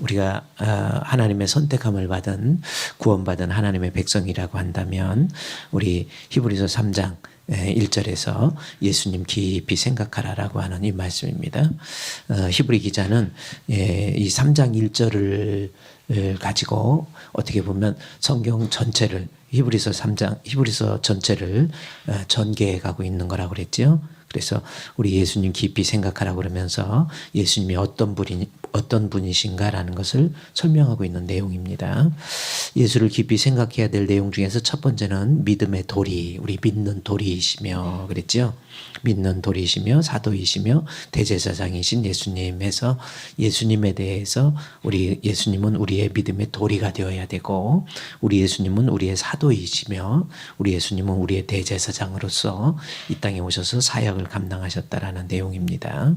우리가 하나님의 선택함을 받은 구원받은 하나님의 백성이라고 한다면 우리 히브리서 3장 1절에서 예수님 깊이 생각하라라고 하는 이 말씀입니다. 히브리 기자는 이 3장 1절을 가지고 어떻게 보면 성경 전체를 히브리서 전체를 전개해 가고 있는 거라고 그랬죠. 그래서 우리 예수님 깊이 생각하라고 그러면서 예수님이 어떤 분이신가라는 것을 설명하고 있는 내용입니다. 예수를 깊이 생각해야 될 내용 중에서 첫 번째는 믿음의 도리, 우리 믿는 도리이시며 그랬죠. 믿는 도리이시며 사도이시며 대제사장이신 예수님에서 예수님에 대해서 우리 예수님은 우리의 믿음의 도리가 되어야 되고 우리 예수님은 우리의 사도이시며 우리 예수님은 우리의 대제사장으로서 이 땅에 오셔서 사역을 감당하셨다라는 내용입니다.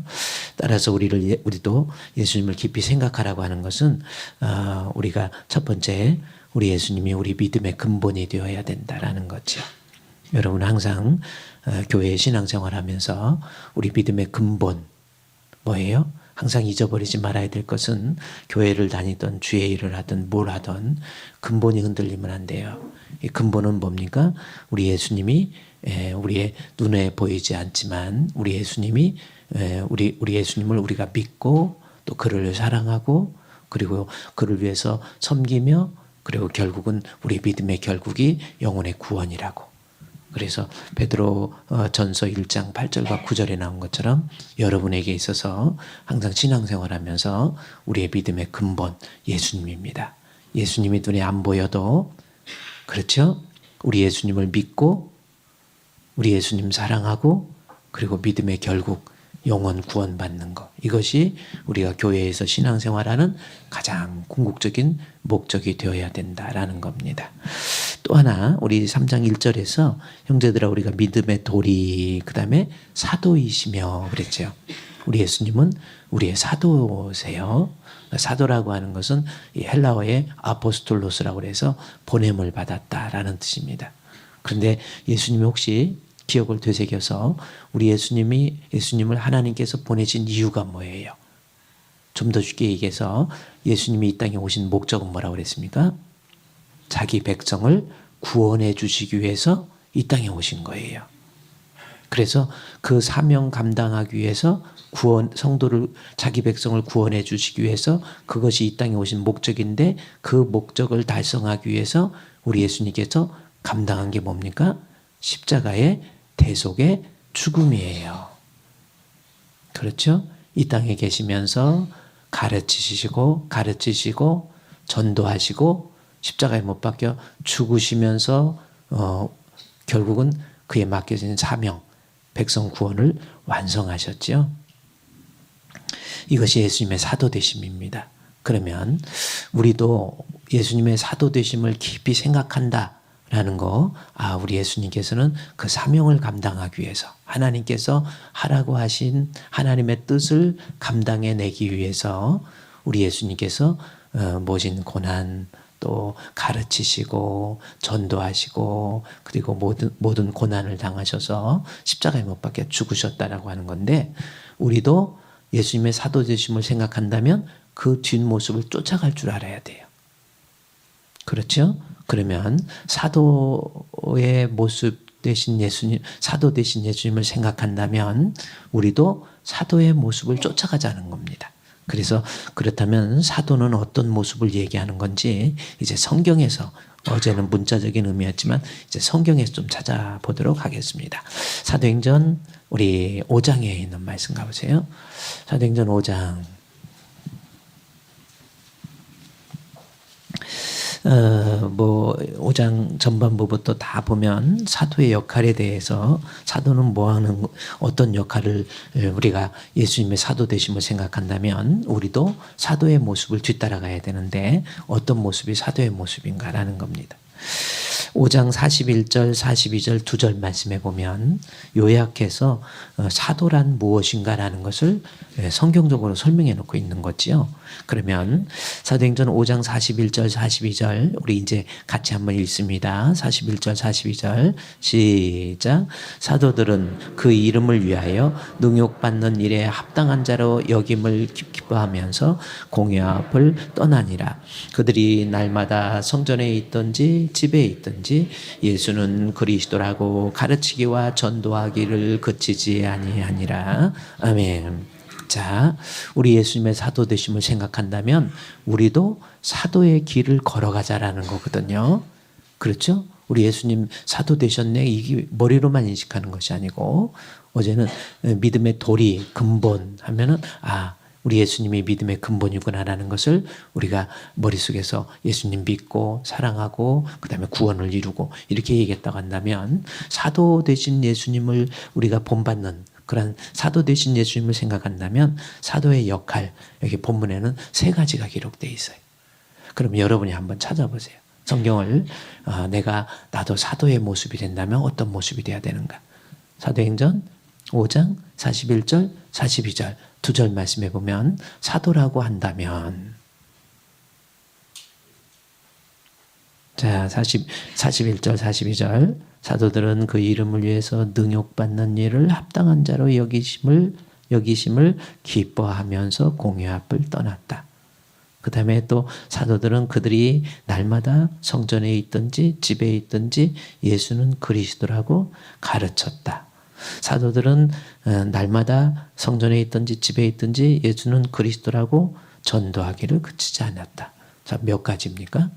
따라서 우리도 예수님을 깊이 생각하라고 하는 것은 우리가 첫 번째 우리 예수님이 우리 믿음의 근본이 되어야 된다라는 거죠. 여러분 항상 교회 신앙생활하면서 우리 믿음의 근본 뭐예요? 항상 잊어버리지 말아야 될 것은 교회를 다니던 주의 일을 하든 뭘 하든 근본이 흔들리면 안 돼요. 이 근본은 뭡니까? 우리 예수님이 우리의 눈에 보이지 않지만 우리 예수님이 우리 예수님을 우리가 믿고 또 그를 사랑하고 그리고 그를 위해서 섬기며 그리고 결국은 우리 믿음의 결국이 영혼의 구원이라고. 그래서 베드로 전서 1장 8절과 9절에 나온 것처럼 여러분에게 있어서 항상 신앙생활하면서 우리의 믿음의 근본 예수님입니다. 예수님이 눈에 안 보여도 그렇죠? 우리 예수님을 믿고 우리 예수님 사랑하고 그리고 믿음의 결국 영혼 구원받는 것. 이것이 우리가 교회에서 신앙생활하는 가장 궁극적인 목적이 되어야 된다라는 겁니다. 또 하나 우리 3장 1절에서 형제들아 우리가 믿음의 도리 그 다음에 사도이시며 그랬죠. 우리 예수님은 우리의 사도세요. 사도라고 하는 것은 이 헬라어의 아포스톨로스라고 해서 보냄을 받았다라는 뜻입니다. 그런데 예수님이 혹시 기억을 되새겨서 우리 예수님을 하나님께서 보내신 이유가 뭐예요? 좀 더 쉽게 얘기해서 예수님이 이 땅에 오신 목적은 뭐라고 그랬습니까? 자기 백성을 구원해 주시기 위해서 이 땅에 오신 거예요. 그래서 그 사명 감당하기 위해서 성도를 자기 백성을 구원해 주시기 위해서 그것이 이 땅에 오신 목적인데 그 목적을 달성하기 위해서 우리 예수님께서 감당한 게 뭡니까? 십자가의 대속의 죽음이에요. 그렇죠? 이 땅에 계시면서 가르치시고 전도하시고 십자가에 못 박혀 죽으시면서 결국은 그에 맡겨진 사명, 백성 구원을 완성하셨죠. 이것이 예수님의 사도되심입니다. 그러면 우리도 예수님의 사도되심을 깊이 생각한다라는 거, 우리 예수님께서는 그 사명을 감당하기 위해서 하나님께서 하라고 하신 하나님의 뜻을 감당해내기 위해서 우리 예수님께서 모신 고난 또 가르치시고 전도하시고 그리고 모든 고난을 당하셔서 십자가에 못 박혀 죽으셨다라고 하는 건데 우리도 예수님의 사도되심을 생각한다면 그 뒷모습을 쫓아갈 줄 알아야 돼요. 그렇죠? 그러면 사도의 모습 되신 예수님, 사도 되신 예수님을 생각한다면 우리도 사도의 모습을 쫓아가자는 겁니다. 그래서 그렇다면 사도는 어떤 모습을 얘기하는 건지 이제 성경에서 어제는 문자적인 의미였지만 이제 성경에서 좀 찾아보도록 하겠습니다. 사도행전 우리 5장에 있는 말씀 가보세요. 사도행전 5장 5장 전반부부터 다 보면 사도의 역할에 대해서 사도는 뭐하는 어떤 역할을 우리가 예수님의 사도 되심을 생각한다면 우리도 사도의 모습을 뒤따라가야 되는데 어떤 모습이 사도의 모습인가라는 겁니다. 5장 41절 42절 2절 말씀에 보면 요약해서 사도란 무엇인가라는 것을 성경적으로 설명해 놓고 있는 거지요. 그러면 사도행전 5장 41절 42절 우리 이제 같이 한번 읽습니다. 41절 42절 시작. 사도들은 그 이름을 위하여 능욕받는 일에 합당한 자로 여김을 기뻐하면서 공회 앞을 떠나니라. 그들이 날마다 성전에 있든지 집에 있든지 예수는 그리스도라고 가르치기와 전도하기를 그치지 아니하니라. 아멘. 자, 우리 예수님의 사도 되심을 생각한다면 우리도 사도의 길을 걸어가자라는 거거든요. 그렇죠? 우리 예수님 사도 되셨네. 이게 머리로만 인식하는 것이 아니고 어제는 믿음의 도리, 근본 하면은 우리 예수님이 믿음의 근본이구나라는 것을 우리가 머릿속에서 예수님 믿고 사랑하고 그다음에 구원을 이루고 이렇게 얘기했다고 한다면 사도 되신 예수님을 우리가 본받는 그런 사도 되신 예수님을 생각한다면 사도의 역할, 여기 본문에는 3가지가 기록되어 있어요. 그럼 여러분이 한번 찾아보세요. 성경을 나도 사도의 모습이 된다면 어떤 모습이 돼야 되는가? 사도행전 5장 41절 42절 2절 말씀해 보면 사도라고 한다면 자 41절 42절 사도들은 그 이름을 위해서 능욕받는 일을 합당한 자로 여기심을 기뻐하면서 공회 앞을 떠났다. 그 다음에 또 사도들은 그들이 날마다 성전에 있든지 집에 있든지 예수는 그리스도라고 가르쳤다. 사도들은 날마다 성전에 있든지 집에 있든지 예수는 그리스도라고 전도하기를 그치지 않았다. 자, 몇 가지입니까?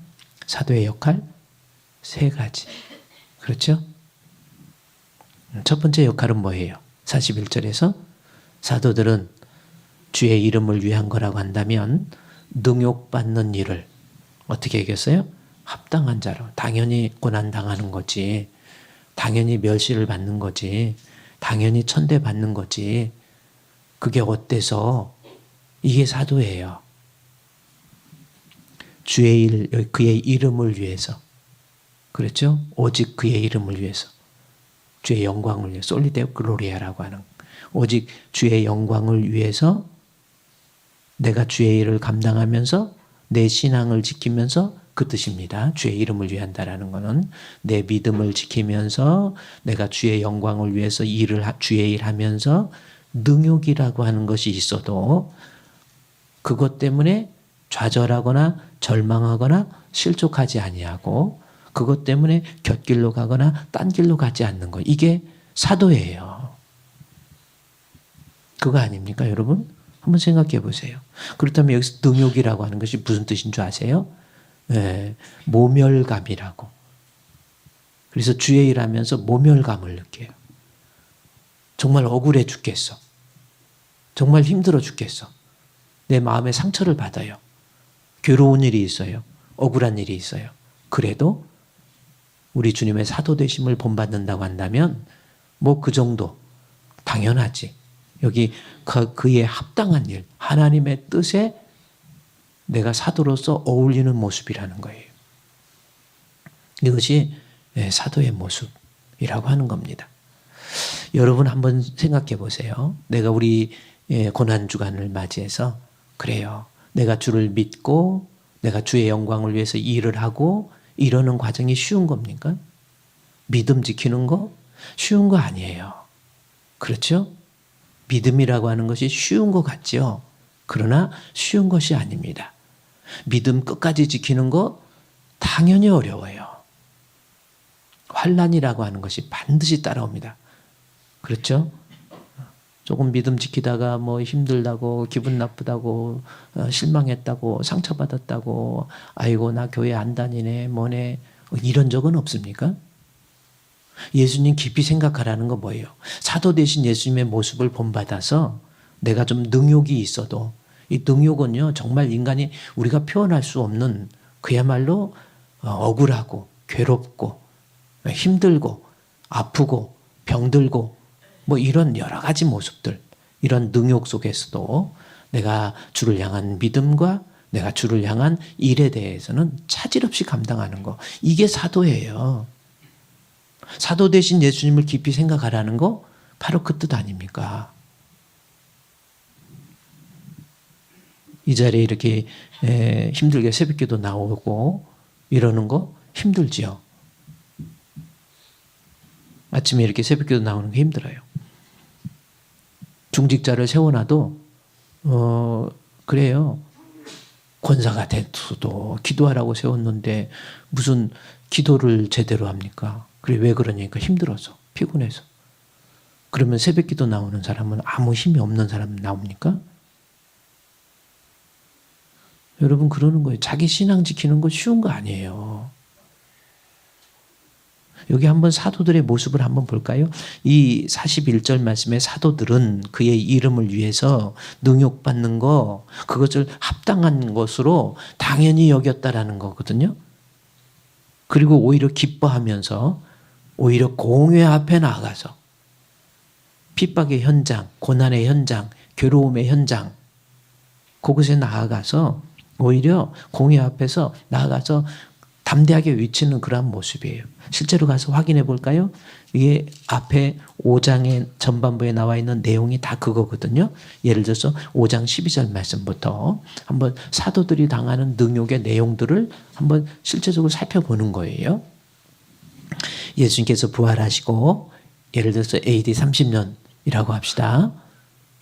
사도의 역할 3가지. 그렇죠? 첫 번째 역할은 뭐예요? 41절에서 사도들은 주의 이름을 위한 거라고 한다면 능욕받는 일을 어떻게 얘기했어요? 합당한 자로. 당연히 고난당하는 거지. 당연히 멸시를 받는 거지. 당연히 천대받는 거지. 그게 어때서? 이게 사도예요. 그의 이름을 위해서. 그렇죠? 오직 그의 이름을 위해서. 주의 영광을 위해서. 솔리데오 글로리아라고 하는. 오직 주의 영광을 위해서 내가 주의 일을 감당하면서 내 신앙을 지키면서 그 뜻입니다. 주의 이름을 위한다라는 것은 내 믿음을 지키면서 내가 주의 영광을 위해서 주의 일 하면서 능욕이라고 하는 것이 있어도 그것 때문에 좌절하거나 절망하거나 실족하지 아니하고 그것 때문에 곁길로 가거나 딴 길로 가지 않는 것. 이게 사도예요. 그거 아닙니까, 여러분? 한번 생각해 보세요. 그렇다면 여기서 능욕이라고 하는 것이 무슨 뜻인 줄 아세요? 모멸감이라고. 그래서 주의 일 하면서 모멸감을 느껴요. 정말 억울해 죽겠어. 정말 힘들어 죽겠어. 내 마음에 상처를 받아요. 괴로운 일이 있어요. 억울한 일이 있어요. 그래도 우리 주님의 사도 되심을 본받는다고 한다면 뭐 그 정도 당연하지. 여기 그의 합당한 일, 하나님의 뜻에 내가 사도로서 어울리는 모습이라는 거예요. 이것이 사도의 모습이라고 하는 겁니다. 여러분 한번 생각해 보세요. 내가 우리 고난주간을 맞이해서 그래요. 내가 주를 믿고 내가 주의 영광을 위해서 일을 하고 이러는 과정이 쉬운 겁니까? 믿음 지키는 거 쉬운 거 아니에요. 그렇죠? 믿음이라고 하는 것이 쉬운 것 같죠? 그러나 쉬운 것이 아닙니다. 믿음 끝까지 지키는 거 당연히 어려워요. 환난이라고 하는 것이 반드시 따라옵니다. 그렇죠? 조금 믿음 지키다가 뭐 힘들다고 기분 나쁘다고 실망했다고 상처받았다고 아이고 나 교회 안 다니네 뭐네 이런 적은 없습니까? 예수님 깊이 생각하라는 거 뭐예요? 사도 되신 예수님의 모습을 본받아서 내가 좀 능욕이 있어도 이 능욕은요 정말 인간이 우리가 표현할 수 없는 그야말로 억울하고 괴롭고 힘들고 아프고 병들고 뭐 이런 여러 가지 모습들 이런 능욕 속에서도 내가 주를 향한 믿음과 내가 주를 향한 일에 대해서는 차질 없이 감당하는 거 이게 사도예요. 사도 되신 예수님을 깊이 생각하라는 거 바로 그 뜻 아닙니까? 이 자리에 이렇게 힘들게 새벽기도 나오고 이러는 거 힘들지요. 아침에 이렇게 새벽기도 나오는 게 힘들어요. 중직자를 세워놔도 그래요. 권사가 돼도 기도하라고 세웠는데 무슨 기도를 제대로 합니까? 그래 왜 그러냐니까 힘들어서 피곤해서. 그러면 새벽기도 나오는 사람은 아무 힘이 없는 사람 나옵니까? 여러분 그러는 거예요. 자기 신앙 지키는 거 쉬운 거 아니에요. 여기 한번 사도들의 모습을 한번 볼까요? 이 41절 말씀에 사도들은 그의 이름을 위해서 능욕받는 거 그것을 합당한 것으로 당연히 여겼다라는 거거든요. 그리고 오히려 기뻐하면서 오히려 공회 앞에 나가서 핍박의 현장, 고난의 현장, 괴로움의 현장 그곳에 나아가서 오히려 공회 앞에서 나아가서 담대하게 외치는 그러한 모습이에요. 실제로 가서 확인해 볼까요? 이게 앞에 5장의 전반부에 나와 있는 내용이 다 그거거든요. 예를 들어서 5장 12절 말씀부터 한번 사도들이 당하는 능욕의 내용들을 한번 실제적으로 살펴보는 거예요. 예수님께서 부활하시고 예를 들어서 AD 30년이라고 합시다.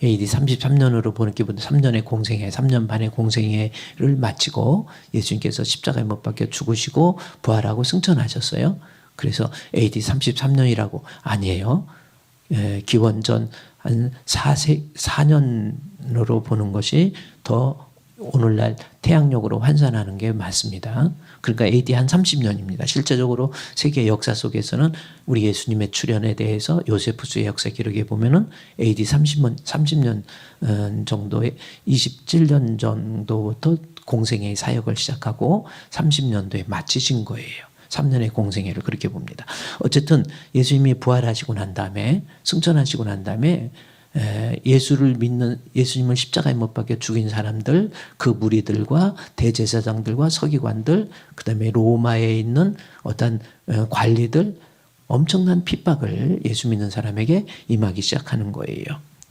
AD 33년으로 보는 기분도 3년의 공생애, 3년 반의 공생애를 마치고 예수님께서 십자가에 못 박혀 죽으시고 부활하고 승천하셨어요. 그래서 AD 33년이라고 아니에요. 기원전 한 4년으로 보는 것이 더 오늘날 태양력으로 환산하는 게 맞습니다. 그러니까 AD 한 30년입니다. 실제적으로 세계 역사 속에서는 우리 예수님의 출현에 대해서 요세푸스의 역사 기록에 보면은 AD 30년 정도에 27년 정도부터 공생애의 사역을 시작하고 30년도에 마치신 거예요. 3년의 공생애를 그렇게 봅니다. 어쨌든 예수님이 부활하시고 난 다음에 승천하시고 난 다음에 예수를 믿는 예수님을 십자가에 못 박혀 죽인 사람들 그 무리들과 대제사장들과 서기관들 그다음에 로마에 있는 어떤 관리들 엄청난 핍박을 예수 믿는 사람에게 임하기 시작하는 거예요.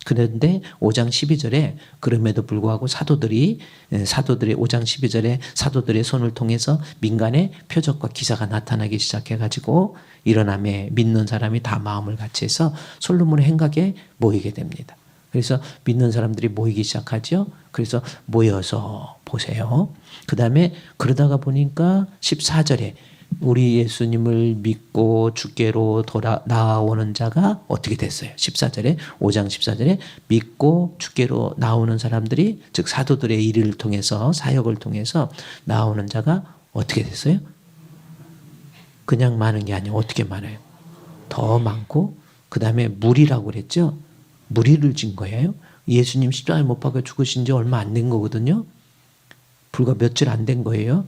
그런데 5장 12절에 그럼에도 불구하고 사도들의 5장 12절에 사도들의 손을 통해서 민간의 표적과 기사가 나타나기 시작해가지고 일어남에 믿는 사람이 다 마음을 같이 해서 솔로몬의 행각에 모이게 됩니다. 그래서 믿는 사람들이 모이기 시작하죠. 그래서 모여서 보세요. 그 다음에 그러다가 보니까 14절에 우리 예수님을 믿고 주께로 나아오는 자가 어떻게 됐어요? 14절에 5장 14절에 믿고 주께로 나오는 사람들이 즉 사도들의 일을 통해서 사역을 통해서 나오는 자가 어떻게 됐어요? 그냥 많은 게 아니에요. 어떻게 많아요? 더 많고 그 다음에 무리라고 그랬죠? 무리를 진 거예요. 예수님 십자가에 못 박혀 죽으신 지 얼마 안 된 거거든요. 불과 며칠 안 된 거예요.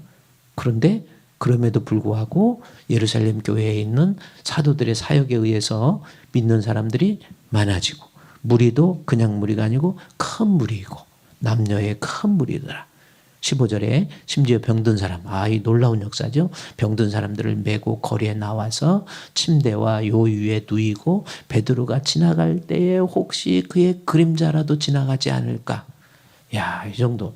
그런데 그럼에도 불구하고 예루살렘 교회에 있는 사도들의 사역에 의해서 믿는 사람들이 많아지고 무리도 그냥 무리가 아니고 큰 무리이고 남녀의 큰 무리더라. 15절에 심지어 병든 사람, 이 놀라운 역사죠. 병든 사람들을 메고 거리에 나와서 침대와 요 위에 누이고 베드로가 지나갈 때에 혹시 그의 그림자라도 지나가지 않을까. 야, 이 정도.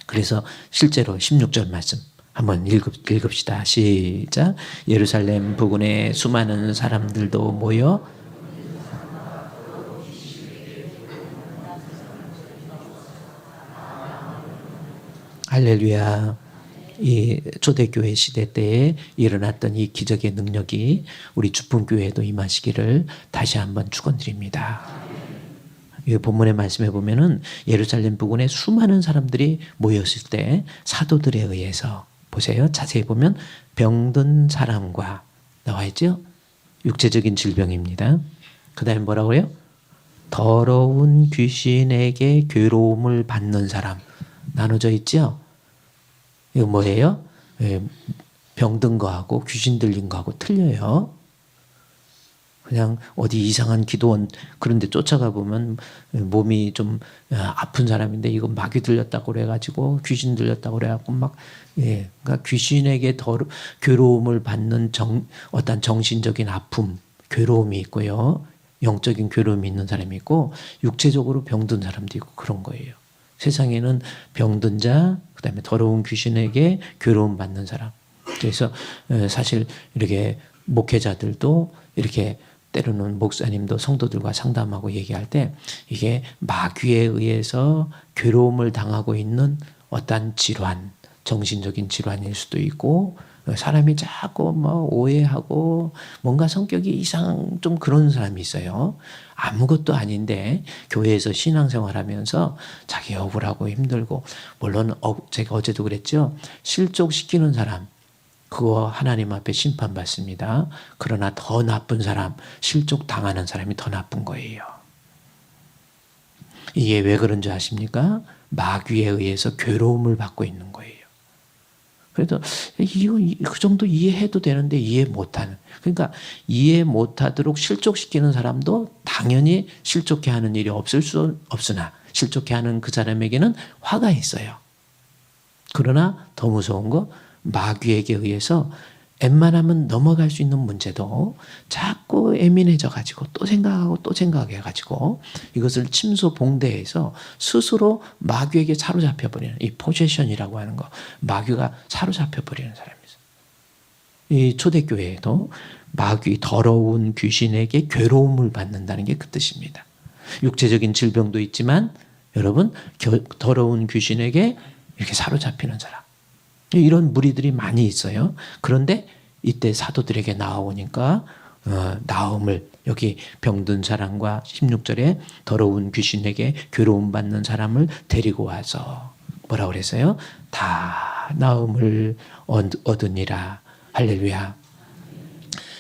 그래서 실제로 16절 말씀 한번 읽읍시다. 시작. 예루살렘 부근에 수많은 사람들도 모여 할렐루야. 이 초대교회 시대 때에 일어났던 이 기적의 능력이 우리 주품교회에도 임하시기를 다시 한번 축원드립니다. 이 본문의 말씀에 보면은 예루살렘 부근에 수많은 사람들이 모였을 때 사도들에 의해서 보세요. 자세히 보면 병든 사람과 나와 있죠. 육체적인 질병입니다. 그 다음에 뭐라고 해요? 더러운 귀신에게 괴로움을 받는 사람 나눠져 있죠. 이거 뭐예요? 병든 거하고 귀신 들린 거하고 틀려요. 그냥 어디 이상한 기도원 그런 데 쫓아가 보면 몸이 좀 아픈 사람인데 이거 마귀 들렸다고 그래가지고 귀신 들렸다고 그래갖고 그러니까 귀신에게 괴로움을 받는 어떤 정신적인 아픔, 괴로움이 있고요. 영적인 괴로움이 있는 사람이 있고 육체적으로 병든 사람도 있고 그런 거예요. 세상에는 병든 자, 그다음에 더러운 귀신에게 괴로움 받는 사람. 그래서 사실 이렇게 목회자들도 이렇게 때로는 목사님도 성도들과 상담하고 얘기할 때 이게 마귀에 의해서 괴로움을 당하고 있는 어떤 질환, 정신적인 질환일 수도 있고 사람이 자꾸 뭐 오해하고 뭔가 성격이 이상 좀 그런 사람이 있어요. 아무것도 아닌데 교회에서 신앙생활하면서 자기 억울하고 힘들고 물론 제가 어제도 그랬죠. 실족시키는 사람 그거 하나님 앞에 심판받습니다. 그러나 더 나쁜 사람 실족 당하는 사람이 더 나쁜 거예요. 이게 왜 그런 줄 아십니까? 마귀에 의해서 괴로움을 받고 있는 거예요. 그래도 이거 그 정도 이해해도 되는데 이해 못하는. 그러니까 이해 못하도록 실족시키는 사람도 당연히 실족해 하는 일이 없을 수 없으나 실족해 하는 그 사람에게는 화가 있어요. 그러나 더 무서운 거 마귀에게 의해서 웬만하면 넘어갈 수 있는 문제도 자꾸 예민해져 가지고 또 생각하고 또 생각해 가지고 이것을 침소봉대해서 스스로 마귀에게 사로잡혀 버리는 이 포제션이라고 하는 거 마귀가 사로잡혀 버리는 사람이 있어요. 이 초대교회에도 마귀 더러운 귀신에게 괴로움을 받는다는 게 그 뜻입니다. 육체적인 질병도 있지만 여러분 더러운 귀신에게 이렇게 사로잡히는 사람. 이런 무리들이 많이 있어요. 그런데 이때 사도들에게 나오니까 나음을 여기 병든 사람과 16절에 더러운 귀신에게 괴로움 받는 사람을 데리고 와서 뭐라고 그랬어요? 다 나음을 얻으니라. 할렐루야.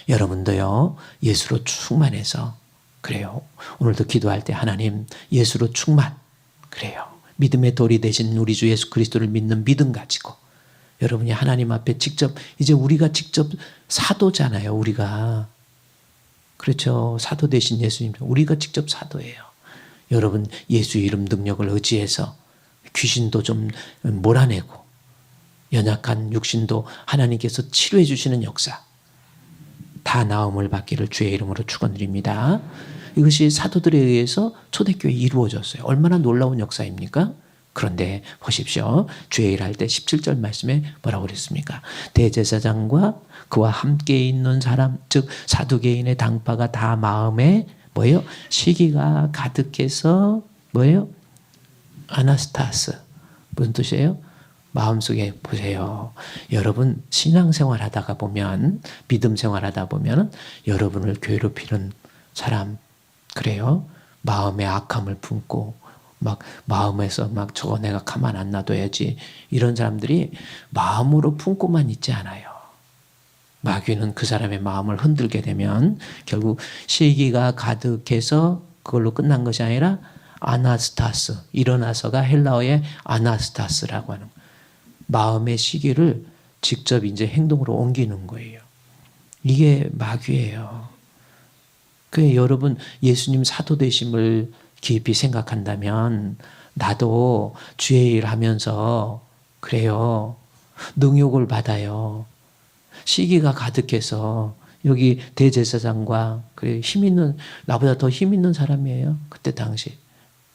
여러분도요 예수로 충만해서 그래요. 오늘도 기도할 때 하나님 예수로 충만 그래요. 믿음의 돌이 되신 우리 주 예수 그리스도를 믿는 믿음 가지고 여러분이 하나님 앞에 직접 이제 우리가 직접 사도잖아요. 우리가 그렇죠. 사도 되신 예수님 우리가 직접 사도예요. 여러분 예수 이름 능력을 의지해서 귀신도 좀 몰아내고 연약한 육신도 하나님께서 치료해 주시는 역사 다 나음을 받기를 주의 이름으로 축원드립니다. 이것이 사도들에 의해서 초대교회에 이루어졌어요. 얼마나 놀라운 역사입니까? 그런데 보십시오. 주의 일 할 때 17절 말씀에 뭐라고 그랬습니까? 대제사장과 그와 함께 있는 사람 즉 사두개인의 당파가 다 마음에 뭐예요? 시기가 가득해서 뭐예요? 아나스타스 무슨 뜻이에요? 마음속에 보세요. 여러분 신앙생활 하다가 보면 믿음 생활하다 보면 여러분을 괴롭히는 사람 그래요? 마음에 악함을 품고 막 마음에서 막 저거 내가 가만 안 놔둬야지 이런 사람들이 마음으로 품고만 있지 않아요. 마귀는 그 사람의 마음을 흔들게 되면 결국 시기가 가득해서 그걸로 끝난 것이 아니라 아나스타스 일어나서가 헬라어의 아나스타스라고 하는 마음의 시기를 직접 이제 행동으로 옮기는 거예요. 이게 마귀예요. 그 여러분 예수님 사도 되심을 깊이 생각한다면 나도 주의 일 하면서 그래요. 능욕을 받아요. 시기가 가득해서 여기 대제사장과 힘 있는 나보다 더 힘 있는 사람이에요. 그때 당시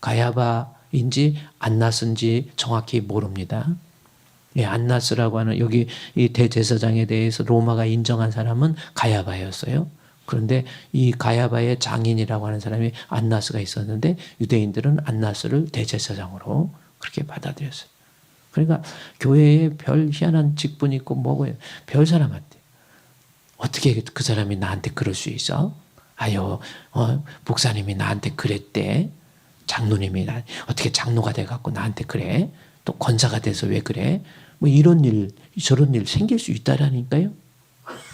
가야바인지 안나스인지 정확히 모릅니다. 예, 안나스라고 하는 여기 이 대제사장에 대해서 로마가 인정한 사람은 가야바였어요. 그런데 이 가야바의 장인이라고 하는 사람이 안나스가 있었는데 유대인들은 안나스를 대제사장으로 그렇게 받아들였어요. 그러니까 교회에 별 희한한 직분이 있고 뭐고 별 사람한테 어떻게 그 사람이 나한테 그럴 수 있어? 아유, 목사님이 나한테 그랬대. 장로님이 어떻게 장로가 돼갖고 나한테 그래? 또 권사가 돼서 왜 그래? 뭐 이런 일, 저런 일 생길 수 있다라니까요.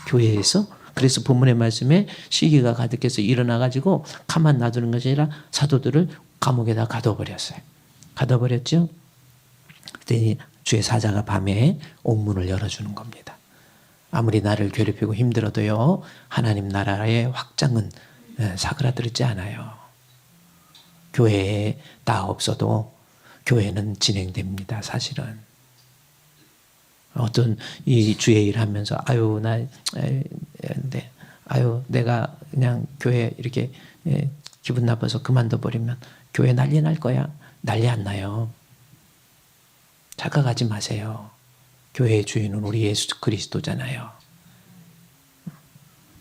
교회에서. 그래서 본문의 말씀에 시기가 가득해서 일어나가지고 가만 놔두는 것이 아니라 사도들을 감옥에다 가둬버렸어요. 가둬버렸죠. 그때 주의 사자가 밤에 옥문을 열어주는 겁니다. 아무리 나를 괴롭히고 힘들어도요. 하나님 나라의 확장은 사그라들지 않아요. 교회에 나 없어도 교회는 진행됩니다. 사실은. 어떤 이 주의 일 하면서 아유 나 근데 아유, 내가 그냥 교회 이렇게 기분 나빠서 그만둬 버리면 교회 난리 날 거야. 난리 안 나요. 착각하지 마세요. 교회의 주인은 우리 예수 그리스도잖아요.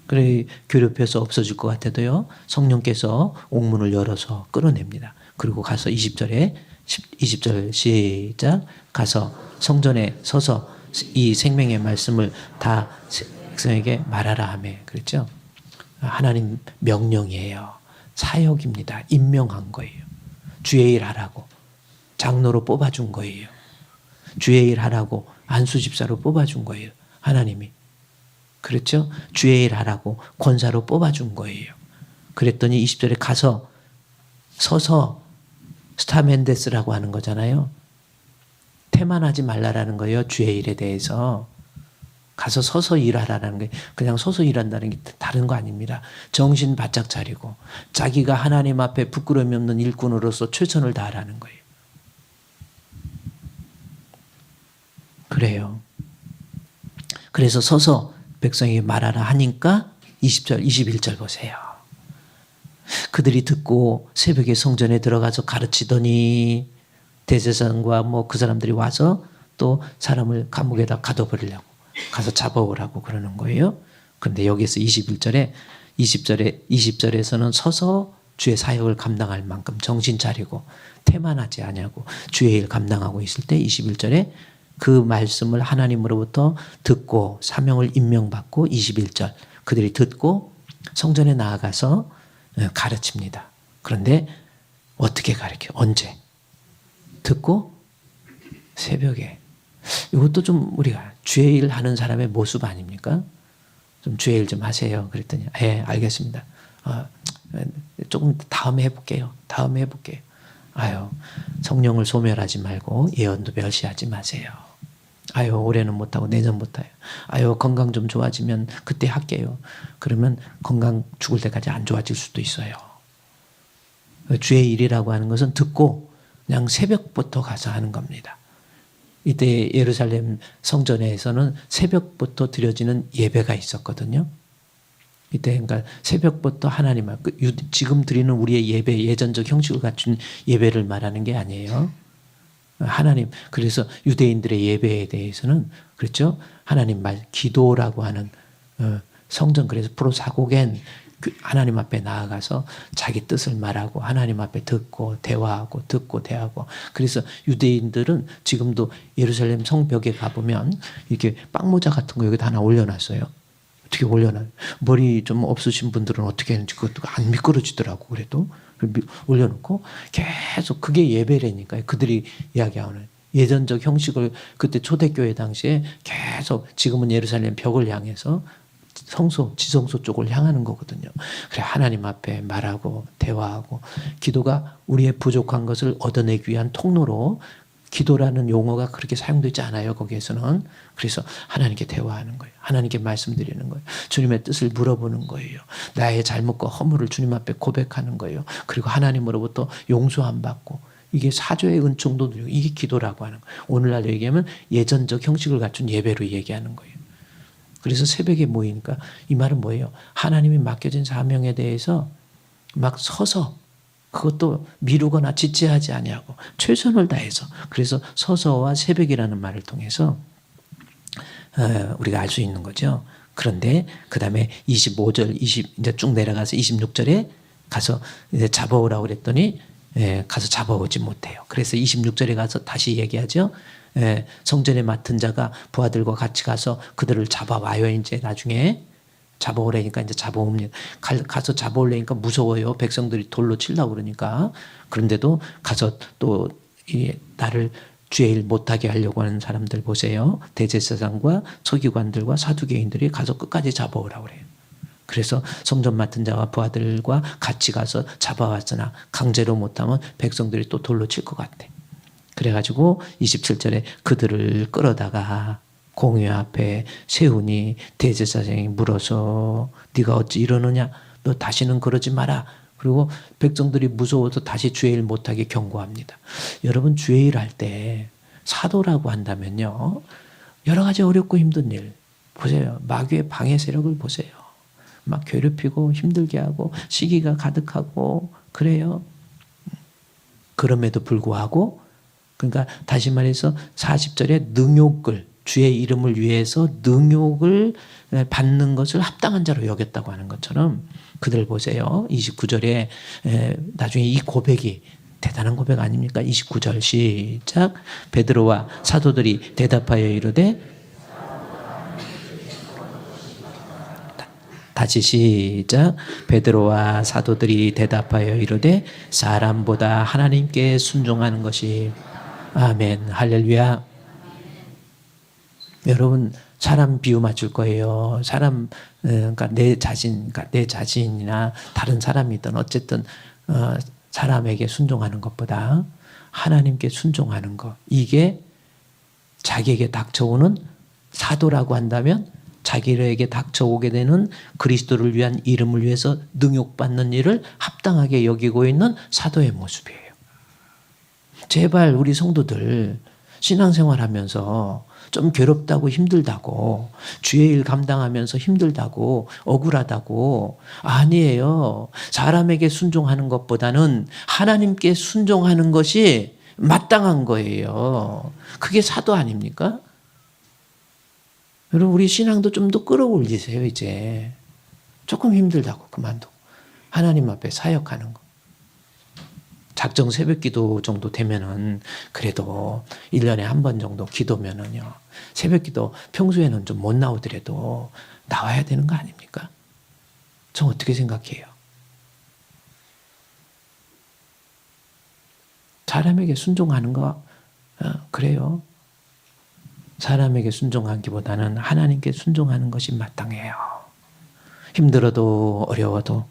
그래, 괴롭혀서 없어질 것 같아도요, 성령께서 옥문을 열어서 끌어냅니다. 그리고 가서 20절 시작. 가서 성전에 서서 이 생명의 말씀을 다 백성에게 말하라 하며 그랬죠. 하나님 명령이에요. 사역입니다. 임명한 거예요. 주의 일 하라고 장로로 뽑아준 거예요. 주의 일 하라고 안수 집사로 뽑아준 거예요. 하나님이. 그렇죠? 주의 일 하라고 권사로 뽑아준 거예요. 그랬더니 20절에 가서 서서 스타멘데스라고 하는 거잖아요. 태만하지 말라라는 거예요. 주의 일에 대해서. 가서 서서 일하라는 게 그냥 서서 일한다는 게 다른 거 아닙니다. 정신 바짝 차리고 자기가 하나님 앞에 부끄러움이 없는 일꾼으로서 최선을 다하라는 거예요. 그래요. 그래서 서서 백성에게 말하라 하니까 20절, 21절 보세요. 그들이 듣고 새벽에 성전에 들어가서 가르치더니 대제사장과 뭐 그 사람들이 와서 또 사람을 감옥에다 가둬버리려고 가서 잡아오라고 그러는 거예요. 그런데 여기서 20절에서는 서서 주의 사역을 감당할 만큼 정신 차리고 태만하지 아니하고 주의 일 감당하고 있을 때 21절에 그 말씀을 하나님으로부터 듣고 사명을 임명받고 21절 그들이 듣고 성전에 나아가서 가르칩니다. 그런데 어떻게 가르쳐요? 언제? 듣고 새벽에. 이것도 좀 우리가 주의 일 하는 사람의 모습 아닙니까? 좀 주의 일 좀 하세요. 그랬더니 알겠습니다. 조금 다음에 해볼게요. 아유, 성령을 소멸하지 말고 예언도 멸시하지 마세요. 아유, 올해는 못하고 내년 못해요. 아유, 건강 좀 좋아지면 그때 할게요. 그러면 건강 죽을 때까지 안 좋아질 수도 있어요. 주의 일이라고 하는 것은 듣고 그냥 새벽부터 가서 하는 겁니다. 이때 예루살렘 성전에서는 새벽부터 드려지는 예배가 있었거든요. 이때 그러니까 새벽부터 하나님 앞, 지금 드리는 우리의 예배, 예전적 형식을 갖춘 예배를 말하는 게 아니에요. 하나님, 그래서 유대인들의 예배에 대해서는 그렇죠. 하나님 말, 기도라고 하는 성전, 그래서 프로사고겐 하나님 앞에 나아가서 자기 뜻을 말하고 하나님 앞에 듣고 대화하고 듣고 대하고. 그래서 유대인들은 지금도 예루살렘 성벽에 가보면 이렇게 빵모자 같은 거 여기다 하나 올려놨어요. 어떻게 올려놔요? 머리 좀 없으신 분들은 어떻게 하는지 그것도 안 미끄러지더라고. 그래도 올려놓고 계속 그게 예배라니까요. 그들이 이야기하는 예전적 형식을 그때 초대교회 당시에 계속 지금은 예루살렘 벽을 향해서 성소, 지성소 쪽을 향하는 거거든요. 그래 하나님 앞에 말하고 대화하고 기도가 우리의 부족한 것을 얻어내기 위한 통로로 기도라는 용어가 그렇게 사용되지 않아요. 거기에서는. 그래서 하나님께 대화하는 거예요. 하나님께 말씀드리는 거예요. 주님의 뜻을 물어보는 거예요. 나의 잘못과 허물을 주님 앞에 고백하는 거예요. 그리고 하나님으로부터 용서함 받고 이게 사조의 은총도 누리고 이게 기도라고 하는 거예요. 오늘날 얘기하면 예전적 형식을 갖춘 예배로 얘기하는 거예요. 그래서 새벽에 모이니까 이 말은 뭐예요? 하나님이 맡겨진 사명에 대해서 막 서서 그것도 미루거나 지체하지 아니하고 최선을 다해서 그래서 서서와 새벽이라는 말을 통해서 우리가 알 수 있는 거죠. 그런데 그 다음에 25절, 이제 쭉 내려가서 26절에 가서 이제 잡아오라고 그랬더니 가서 잡아오지 못해요. 그래서 26절에 가서 다시 얘기하죠. 성전에 맡은 자가 부하들과 같이 가서 그들을 잡아와요. 이제 나중에 잡아오려니까 이제 잡아옵니다. 가서 잡아오려니까 무서워요. 백성들이 돌로 치려고 그러니까. 그런데도 가서 또 나를 주의 일 못하게 하려고 하는 사람들 보세요. 대제사장과 서기관들과 사두개인들이 가서 끝까지 잡아오라고 그래요. 그래서 성전 맡은 자와 부하들과 같이 가서 잡아왔으나 강제로 못하면 백성들이 또 돌로 칠 것 같아. 그래가지고 27절에 그들을 끌어다가 공회 앞에 세우니 대제사장이 물어서 네가 어찌 이러느냐? 너 다시는 그러지 마라. 그리고 백성들이 무서워서 다시 주의 일 못하게 경고합니다. 여러분 주의 일 할 때 사도라고 한다면요. 여러 가지 어렵고 힘든 일 보세요. 마귀의 방해 세력을 보세요. 막 괴롭히고 힘들게 하고 시기가 가득하고 그래요. 그럼에도 불구하고 그러니까 다시 말해서 40절에 능욕을 주의 이름을 위해서 능욕을 받는 것을 합당한 자로 여겼다고 하는 것처럼 그들 보세요. 29절에 나중에 이 고백이 대단한 고백 아닙니까? 29절 시작. 베드로와 사도들이 대답하여 이르되 다시 시작. 베드로와 사도들이 대답하여 이르되 사람보다 하나님께 순종하는 것이 아멘 할렐루야. 여러분 사람 비유 맞출 거예요. 사람 그러니까 내 자신이나 다른 사람이든 어쨌든 사람에게 순종하는 것보다 하나님께 순종하는 것 이게 자기에게 닥쳐오는 사도라고 한다면 자기에게 닥쳐오게 되는 그리스도를 위한 이름을 위해서 능욕받는 일을 합당하게 여기고 있는 사도의 모습이에요. 제발 우리 성도들 신앙생활하면서 좀 괴롭다고 힘들다고 주의 일 감당하면서 힘들다고 억울하다고 아니에요. 사람에게 순종하는 것보다는 하나님께 순종하는 것이 마땅한 거예요. 그게 사도 아닙니까? 여러분 우리 신앙도 좀 더 끌어올리세요. 이제 조금 힘들다고 그만두고 하나님 앞에 사역하는 거. 작정 새벽 기도 정도 되면은 그래도 1년에 한 번 정도 기도면은요. 새벽 기도 평소에는 좀 못 나오더라도 나와야 되는 거 아닙니까? 저 어떻게 생각해요? 사람에게 순종하는 거 그래요. 사람에게 순종하기보다는 하나님께 순종하는 것이 마땅해요. 힘들어도 어려워도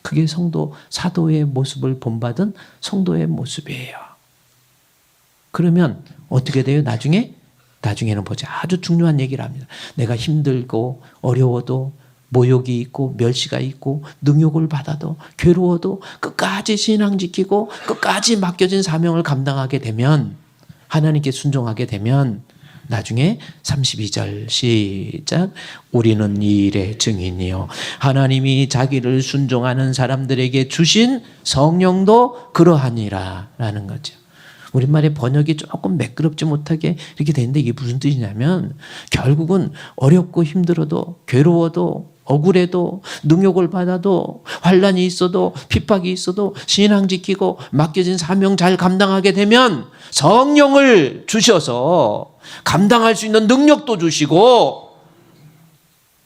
그게 성도, 사도의 모습을 본받은 성도의 모습이에요. 그러면 어떻게 돼요? 나중에는 보자. 아주 중요한 얘기를 합니다. 내가 힘들고 어려워도 모욕이 있고 멸시가 있고 능욕을 받아도 괴로워도 끝까지 신앙 지키고 끝까지 맡겨진 사명을 감당하게 되면 하나님께 순종하게 되면 나중에 32절 시작. 우리는 이 일의 증인이요 하나님이 자기를 순종하는 사람들에게 주신 성령도 그러하니라 라는 거죠. 우리말의 번역이 조금 매끄럽지 못하게 이렇게 되는데 이게 무슨 뜻이냐면 결국은 어렵고 힘들어도 괴로워도 억울해도 능욕을 받아도 환난이 있어도 핍박이 있어도 신앙 지키고 맡겨진 사명 잘 감당하게 되면 성령을 주셔서 감당할 수 있는 능력도 주시고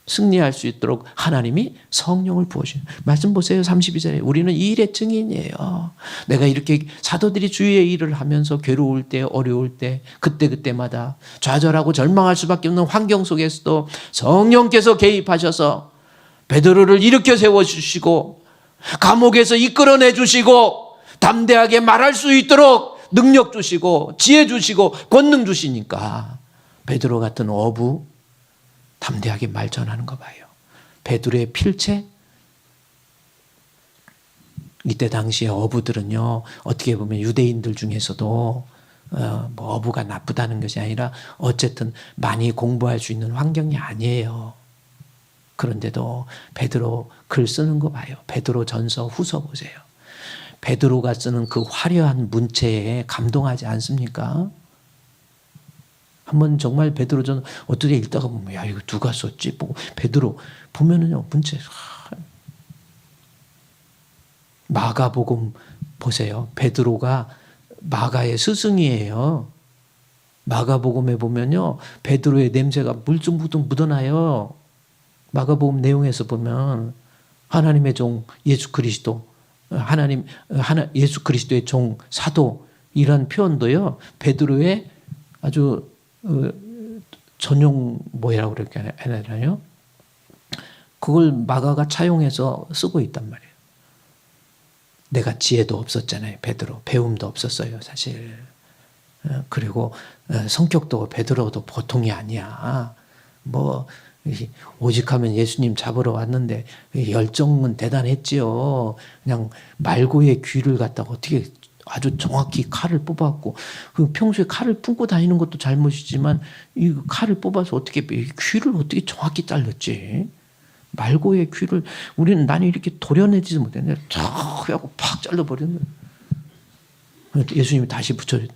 승리할 수 있도록 하나님이 성령을 부어주시는 말씀 보세요. 32절에 우리는 이 일의 증인이에요. 내가 이렇게 사도들이 주의 일을 하면서 괴로울 때 어려울 때 그때마다 좌절하고 절망할 수밖에 없는 환경 속에서도 성령께서 개입하셔서 베드로를 일으켜 세워주시고 감옥에서 이끌어내 주시고 담대하게 말할 수 있도록 능력 주시고 지혜 주시고 권능 주시니까 베드로 같은 어부 담대하게 말 전하는 거 봐요. 베드로의 필체 이때 당시에 어부들은요 어떻게 보면 유대인들 중에서도 뭐 어부가 나쁘다는 것이 아니라 어쨌든 많이 공부할 수 있는 환경이 아니에요. 그런데도 베드로 글 쓰는 거 봐요. 베드로 전서 후서 보세요. 베드로가 쓰는 그 화려한 문체에 감동하지 않습니까? 한번 정말 베드로 전 어떻게 읽다가 보면 야 이거 누가 썼지? 보고 베드로 보면은요 문체 마가복음 보세요. 베드로가 마가의 스승이에요. 마가복음에 보면요 베드로의 냄새가 물뚱물뚱 묻어나요. 마가복음 내용에서 보면 하나님의 종 예수 그리스도 예수 그리스도의 종 사도 이런 표현도요 베드로의 아주 전용 뭐라고 그렇게 해야 되나요? 그걸 마가가 차용해서 쓰고 있단 말이에요. 내가 지혜도 없었잖아요. 베드로 배움도 없었어요. 사실. 그리고 성격도 베드로도 보통이 아니야. 뭐 오직하면 예수님 잡으러 왔는데 열정은 대단했지요. 그냥 말고의 귀를 갖다가 어떻게 아주 정확히 칼을 뽑았고 평소에 칼을 품고 다니는 것도 잘못이지만 이 칼을 뽑아서 어떻게 귀를 어떻게 정확히 잘랐지? 말고의 귀를 나는 이렇게 도려내지 못했네. 탁 하고 팍 잘라버렸네. 예수님이 다시 붙여줘.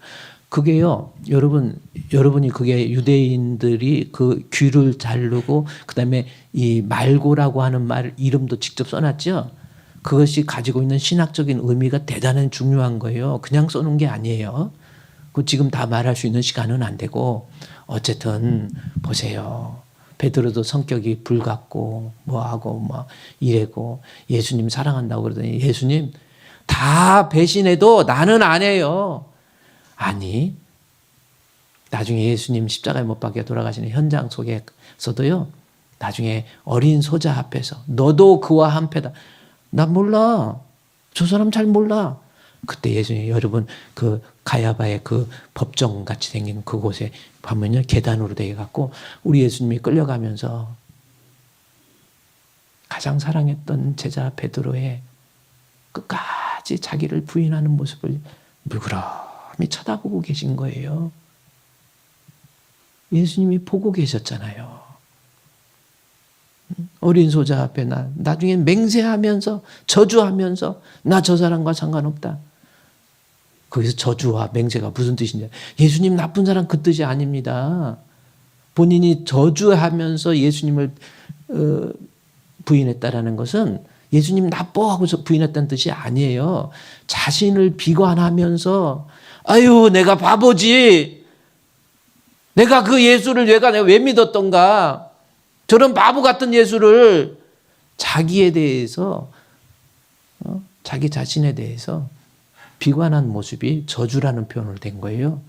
그게요, 여러분이 그게 유대인들이 그 귀를 자르고 그다음에 이 말고라고 하는 말 이름도 직접 써놨죠. 그것이 가지고 있는 신학적인 의미가 대단히 중요한 거예요. 그냥 써놓은 게 아니에요. 그 지금 다 말할 수 있는 시간은 안 되고 어쨌든 보세요. 베드로도 성격이 불같고 뭐하고 뭐 이래고 예수님 사랑한다고 그러더니 예수님 다 배신해도 나는 안 해요. 아니, 나중에 예수님 십자가에 못 박혀 돌아가시는 현장 속에서도요, 나중에 어린 소자 앞에서 너도 그와 한패다. 나 몰라. 저 사람 잘 몰라. 그때 예수님, 여러분 그 가야바의 그 법정 같이 생긴 그곳에 가면요, 계단으로 되어 갖고 우리 예수님이 끌려가면서 가장 사랑했던 제자 베드로의 끝까지 자기를 부인하는 모습을 물그러미 쳐다보고 계신 거예요. 예수님이 보고 계셨잖아요. 어린 소자 앞에 나중에 맹세하면서 저주하면서 나 저 사람과 상관없다. 거기서 저주와 맹세가 무슨 뜻이냐. 예수님 나쁜 사람 그 뜻이 아닙니다. 본인이 저주하면서 예수님을 부인했다라는 것은 예수님 나빠하고 부인했다는 뜻이 아니에요. 자신을 비관하면서 아유 내가 바보지. 내가 그 예수를 내가 왜 믿었던가. 저런 바보 같은 예수를 자기에 대해서 자기 자신에 대해서 비관한 모습이 저주라는 표현으로 된 거예요.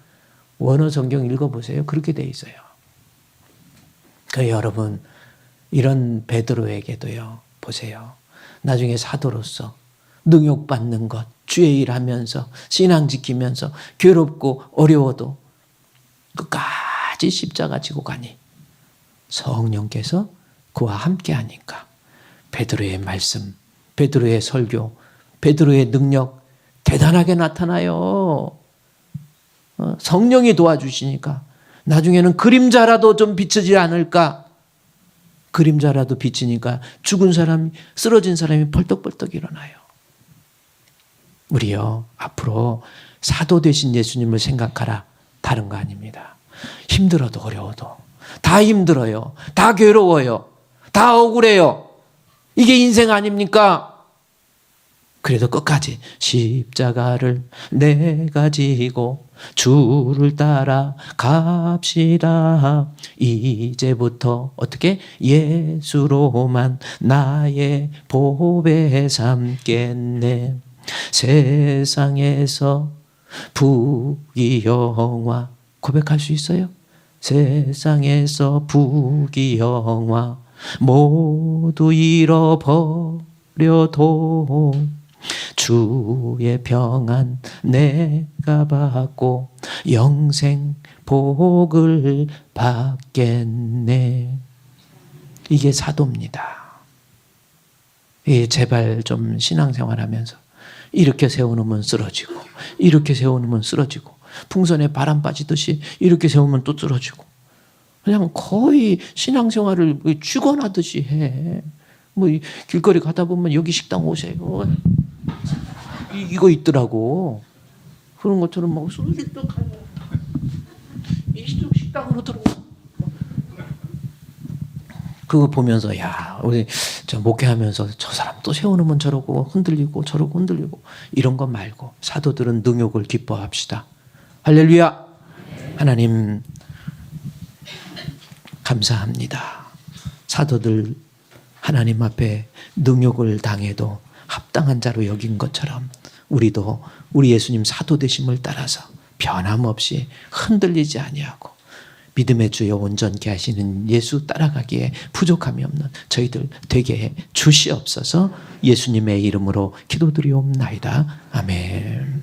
원어 성경 읽어보세요. 그렇게 돼 있어요. 여러분 이런 베드로에게도요. 보세요. 나중에 사도로서 능욕받는 것, 주의 일하면서 신앙 지키면서 괴롭고 어려워도 끝까지 십자가 지고 가니 성령께서 그와 함께 하니까 베드로의 말씀, 베드로의 설교, 베드로의 능력 대단하게 나타나요. 성령이 도와주시니까 나중에는 그림자라도 좀 비치지 않을까. 그림자라도 비치니까 죽은 사람이, 쓰러진 사람이 벌떡벌떡 일어나요. 우리요, 앞으로 사도 되신 예수님을 생각하라. 다른 거 아닙니다. 힘들어도 어려워도 다 힘들어요. 다 괴로워요. 다 억울해요. 이게 인생 아닙니까? 그래도 끝까지 십자가를 내가 지고 주를 따라 갑시다. 이제부터 어떻게 예수로만 나의 보배 삼겠네. 세상에서 부귀영화 고백할 수 있어요? 세상에서 부귀영화 모두 잃어버려도 주의 평안 내가 받고 영생 복을 받겠네. 이게 사도입니다. 제발 좀 신앙생활하면서 이렇게 세워놓으면 쓰러지고 이렇게 세워놓으면 쓰러지고 풍선에 바람 빠지듯이 이렇게 세우면 또 쓰러지고 그냥 거의 신앙생활을 죽어나듯이 해. 뭐 길거리 가다 보면 여기 식당 오세요. 이거 있더라고. 그런 것처럼 막 술집도 가고 이쪽 식당으로 들어오고 그거 보면서 야 우리 저 목회하면서 저 사람 또 세워놓으면 저러고 흔들리고 저러고 흔들리고 이런 것 말고 사도들은 능욕을 기뻐합시다. 할렐루야. 하나님 감사합니다. 사도들 하나님 앞에 능욕을 당해도 합당한 자로 여긴 것처럼 우리도 우리 예수님 사도 되심을 따라서 변함없이 흔들리지 아니하고 믿음의 주여 온전케 하시는 예수 따라가기에 부족함이 없는 저희들 되게 해 주시옵소서. 예수님의 이름으로 기도드리옵나이다. 아멘.